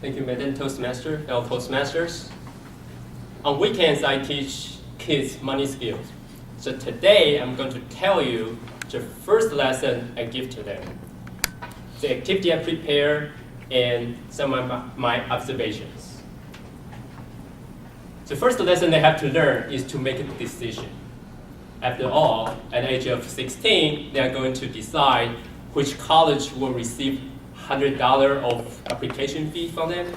Thank you, Madam Toastmaster, fellow Toastmasters. On weekends, I teach kids money skills. So today, I'm going to tell you the first lesson I give to them, the activity I prepare, and some of my observations. The first lesson they have to learn is to make a decision. After all, at the age of 16, they are going to decide which college will receive $100 of application fee from them.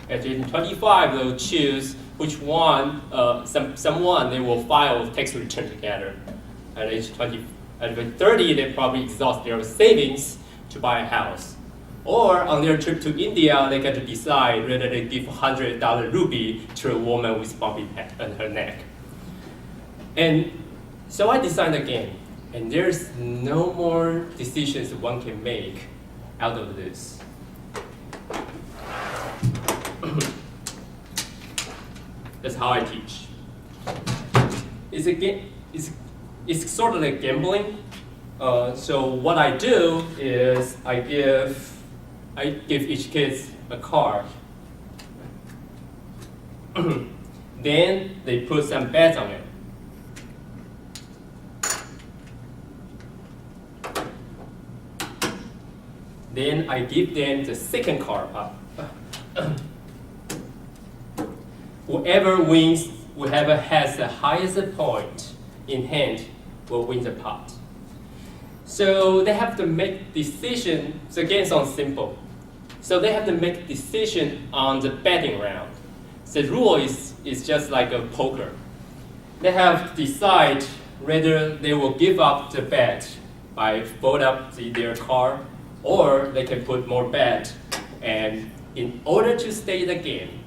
At age 25, they'll choose which one, someone they will file tax return together. At age 30, they probably exhaust their savings to buy a house. Or on their trip to India, they get to decide whether they give $100 rupee to a woman with bumpy on her neck. And so I designed a game, and there's no more decisions one can make out of this. That's how I teach. It's a game. It's sort of like gambling. So what I do is I give each kid a card. Then they put some bets on it. Then I give them the second card. Whoever wins, whoever has the highest point in hand will win the pot. So they have to make decision. So again, it sounds simple. So they have to make decision on the betting round. The rule is just like a poker. They have to decide whether they will give up the bet by fold up their card, or they can put more bet. And in order to stay in the game,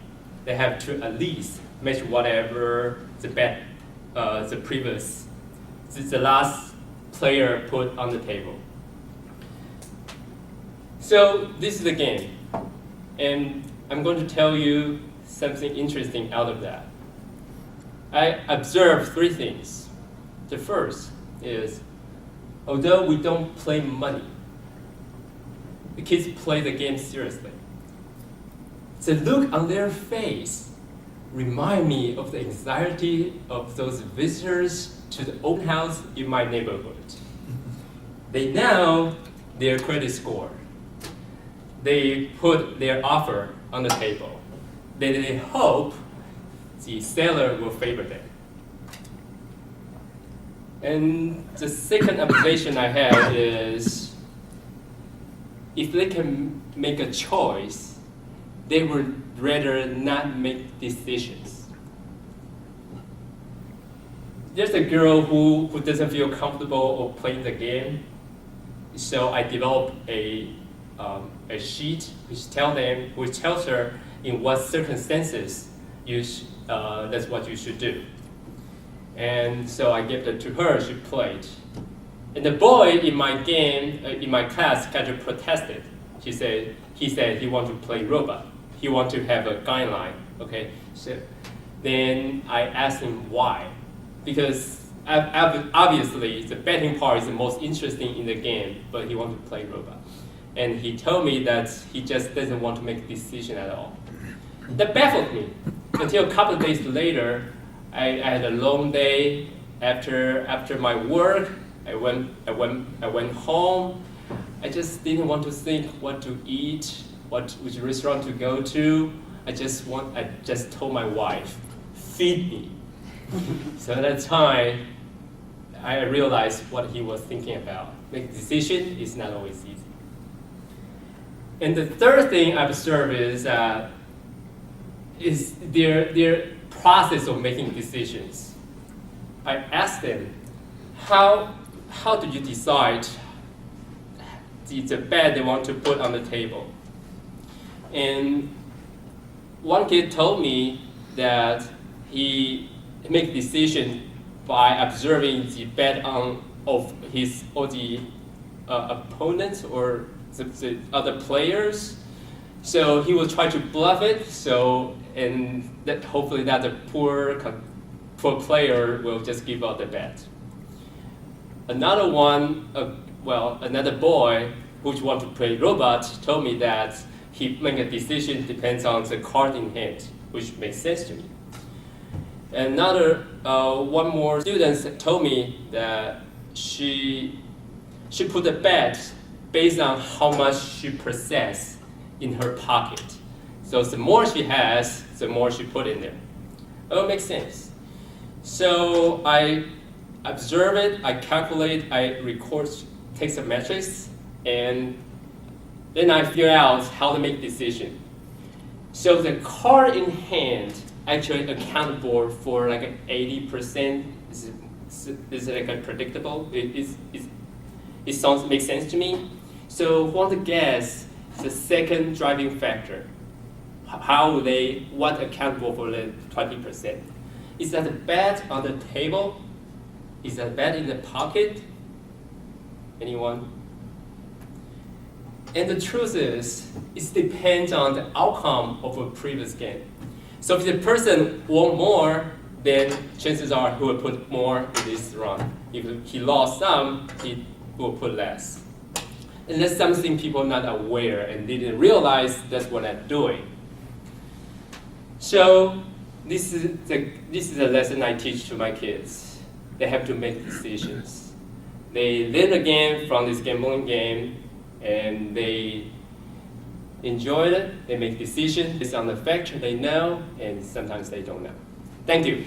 they have to at least match whatever the bet, the last player put on the table. So this is the game, and I'm going to tell you something interesting out of that. I observed three things. The first is, although we don't play money, the kids play the game seriously. The look on their face remind me of the anxiety of those visitors to the open house in my neighborhood. They know their credit score. They put their offer on the table. They hope the seller will favor them. And the second observation I have is, if they can make a choice, they would rather not make decisions. There's a girl who doesn't feel comfortable of playing the game, so I developed a sheet which tells her in what circumstances that's what you should do. And so I gave it to her. She played. And the boy in my game, in my class, kind of protested. He said he wanted to play robot. He wanted to have a guideline. Okay, so then I asked him why, because obviously the betting part is the most interesting in the game, but he wanted to play robot. And he told me that he just doesn't want to make a decision at all. That baffled me until a couple of days later. I had a long day after my work. I went home. I just didn't want to think what to eat, which restaurant to go to. I just told my wife, feed me. So at that time, I realized what he was thinking about. Make a decision is not always easy. And the third thing I observed is their process of making decisions. I asked them, how did you decide the bet they want to put on the table? And one kid told me that he made a decision by observing the bet of his or the opponents or the other players. So he will try to bluff it. And that hopefully that the poor player will just give up the bet. Another one, another boy who wanted to play robot told me that he make a decision depends on the card in hand, which makes sense to me. Another, one more student told me that she put a bet based on how much she possesses in her pocket. So the more she has, the more she put in there. Oh, it makes sense. So I observe it, I calculate, I record, take some metrics, and then I figure out how to make decision. So the card in hand actually accountable for like 80%. Is like a predictable? It sounds makes sense to me. So want to guess the second driving factor. What accountable for the 20%? Is that a bet on the table? Is that a bet in the pocket? Anyone? And the truth is, it depends on the outcome of a previous game. So if the person won more, then chances are he will put more in this round. If he lost some, he will put less. And that's something people are not aware and didn't realize that's what I'm doing. So this is a lesson I teach to my kids. They have to make decisions. They learn the game from this gambling game, and they enjoy it. They make decisions based on the factor they know, and sometimes they don't know. Thank you.